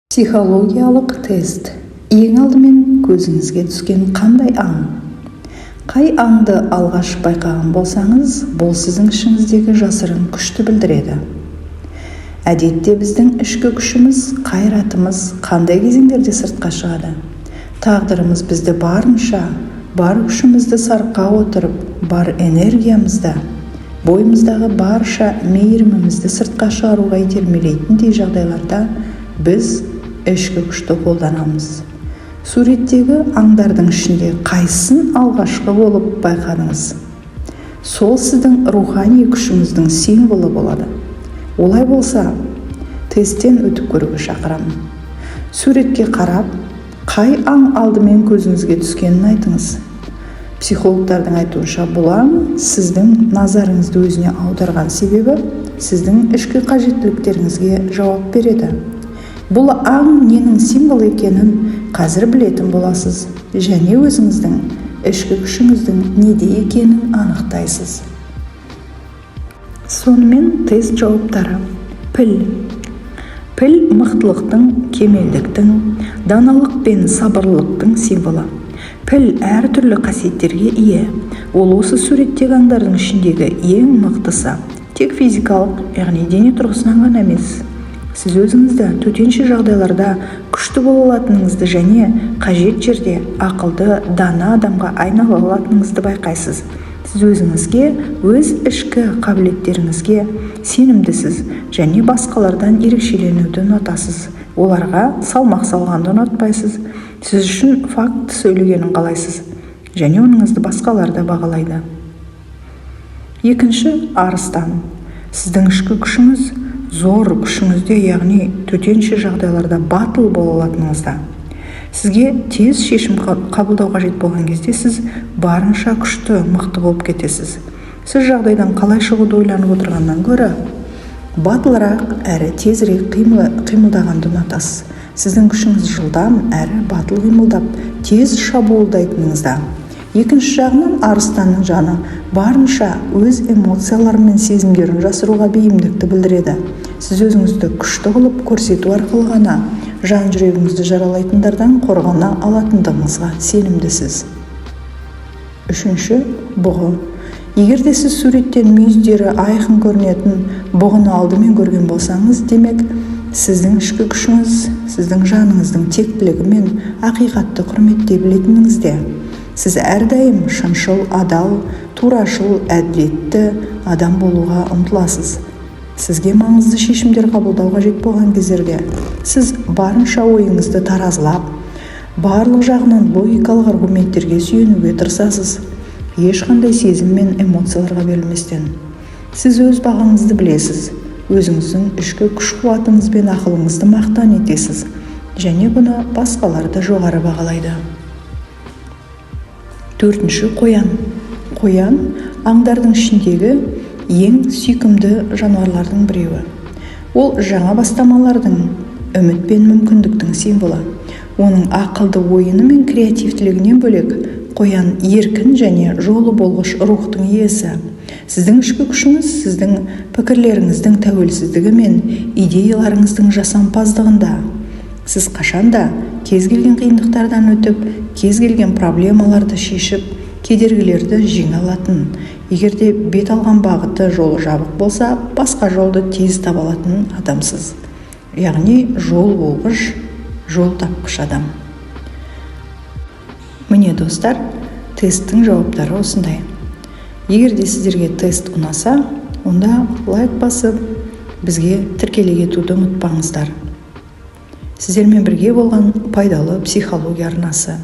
Психологиялық тест. Ең алдымен көзіңізге түскен қандай аң? Қай аңды алғаш байқаған болсаңыз, бұл сіздің ішіңіздегі жасырын күшті білдіреді. Әдетте біздің ішкі күшіміз, қайратымыз қандай кезеңдерде сыртқа шығады? Тағдырымыз бізді барынша, бар күшімізді сарқа отырып, бар энергиямызды, бойымыздағы барша мейірімімізді сыртқа шығаруға итермелейтіндей жағдайларда біз ішкі күшті қолданамыз. Суреттегі аңдардың ішінде қайсысын алғашқы болып байқадыңыз? Сол сіздің рухани күшіңіздің символы болады. Олай болса, тесттен өтіп көруге шақырамын. Суретке қарап, қай аң алдымен көзіңізге түскенін айтыңыз. Психологтардың айтуынша бұл аң сіздің назарыңызды өзіне аударған себебі сіздің ішкі қажеттіліктеріңізге жауап береді. Бұл аң ненің символ екенін қазір білетін боласыз, және өзіңіздің ішкі күшіңіздің неде екенін анықтайсыз. Сонымен тест жауаптары. Піл. Піл мықтылықтың, кемелдіктің, даналық пен сабырлылықтың символы. Піл әртүрлі қасиеттерге ие. Ол осы суреттегі аңдардың ішіндегі ең мықтысы. Тек физикалық, яғни дене тұрғысынан ғана емес. Сіз өзіңізді төтенше жағдайларда күшті бола алатыныңызды және қажет жерде ақылды, дана адамға айнала алатыныңызды байқайсыз. Сіз өзіңізге, өз ішкі қабілеттеріңізге сенімдісіз және басқалардан ерекшеленуді ұнатасыз. Оларға салмақ салғанды ұнатпайсыз. Сіз үшін факт сөйлегенін қалайсыз және оныңызды басқалар да бағалайды. Екінші, арыстан. Сіздің ішкі күшіңіз зор күшіңізде, яғни төтенше жағдайларда батыл бола алатыныңызда. Сізге тез шешім қабылдау қажет болған кезде сіз барынша күшті, мықты болып кетесіз. Сіз жағдайдан қалай шығуды ойланып отырғаннан гөрі батылырақ әрі тезірек қимылдағанды ұнатасыз. Сіздің күшіңіз жылдам әрі батыл қимылдап, тез шабуылдайтыныңызда. Екінші жағынан, арыстанның жаны барынша өз эмоциялары мен сезімдерін жасыруға бейімдікті білдіреді. Сіз өзіңізді күшті қылып көрсету арқылы ғана жан жүрегіңізді жаралайтындардан қорғана алатындығыңызға сенімдісіз. Үшінші, бұғы. Егер де сіз суреттен мүйіздері айқын көрінетін бұғыны алдымен көрген болсаңыз, демек сіздің ішкі күшіңіз, сіздің жаныңыздың тектілігі мен ақиқатты құрметтей білетініңізде. Сіз әрдайым шыншыл, адал, турашыл, әділетті адам болуға ұмтыласыз. Сізге маңызды шешімдер қабылдау қажет болған кездерде сіз барынша ойыңызды таразылап, барлық жағынан логикалық аргументтерге сүйенуге тырысасыз, ешқандай сезім мен эмоцияларға берілместен. Сіз өз бағаңызды білесіз, өзіңіздің ішкі күш-қуатыңыз бен ақылыңызды мақтан етесіз, және бұны басқалар да жоғары бағалайды. Төртінші, қоян. Қоян аңдардың ішіндегі ең сүйкімді жануарлардың біреуі. Ол жаңа бастамалардың, үміт пен мүмкіндіктің символы. Оның ақылды ойыны мен креативтілігінен бөлек, қоян еркін және жолы болғыш рухтың иесі. Сіздің ішкі күшіңіз сіздің пікірлеріңіздің тәуелсіздігі мен идеяларыңыздың жасампаздығында. Сіз қашанда кез келген қиындықтардан өтіп, кез келген проблемаларды шешіп, кедергілерді жеңе алатын. Егер де бет алған бағыты жолы жабық болса, басқа жолды тез таба алатын адамсыз. Яғни жол болғыш, жол тапқыш адам. Міне достар, тесттің жауаптары осындай. Егер де сіздерге тест ұнаса, онда лайк басып, бізге тіркеле кетуді ұмытпаңыздар. Сіздермен бірге болған пайдалы психология арнасы.